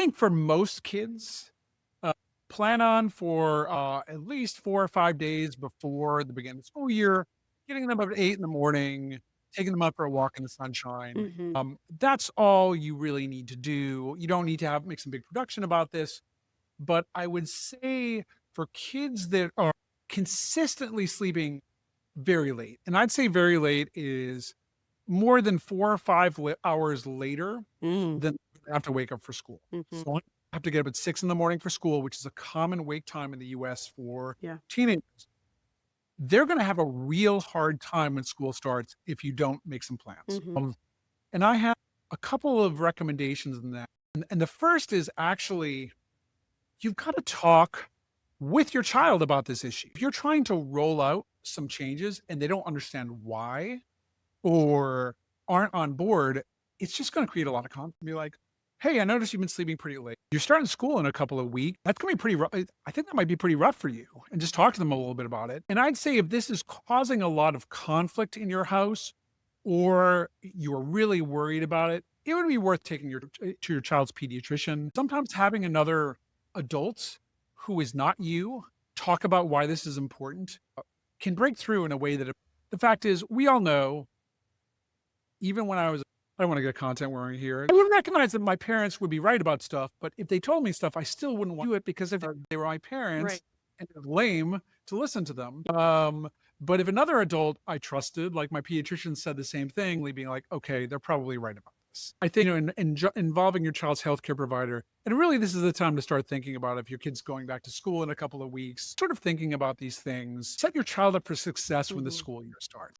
think for most kids, uh, plan on for at least 4 or 5 days before the beginning of the school year, getting them up at 8 in the morning, taking them out for a walk in the sunshine. Mhm. That's all you really need to do. You don't need to make some big production about this. But I would say for kids that are consistently sleeping very late, and I'd say very late is more than 4 or 5 hours later Mm. than they have to wake up for school. Mhm. So I have to get up at 6 in the morning for school, which is a common wake time in the US for Yeah. teenagers. They're gonna have a real hard time when school starts if you don't make some plans. Mhm. And I have a couple of recommendations in that. And the first is actually you've got to talk with your child about this issue. If you're trying to roll out some changes and they don't understand why or aren't on board, it's just going to create a lot of conflict. Be like, hey, I noticed you've been sleeping pretty late. You're starting school in a couple of weeks. That's going to be pretty rough. I think that might be pretty rough for you. And just talk to them a little bit about it. And I'd say if this is causing a lot of conflict in your house or you're really worried about it, it would be worth taking to your child's pediatrician. Sometimes having another adult who is not you talk about why this is important can break through in a way that the fact is we all know even when I don't want to get content warning here. I would recognize that my parents would be right about stuff, but if they told me stuff, I still wouldn't want to do it because if they were my parents Right. and it was lame to listen to them. But if another adult I trusted, like my pediatrician said the same thing, being like, okay, they're probably right about this. I think, involving your child's healthcare provider, and really this is the time to start thinking about if your kid's going back to school in a couple of weeks, sort of thinking about these things, set your child up for success when the Mhm. school year starts.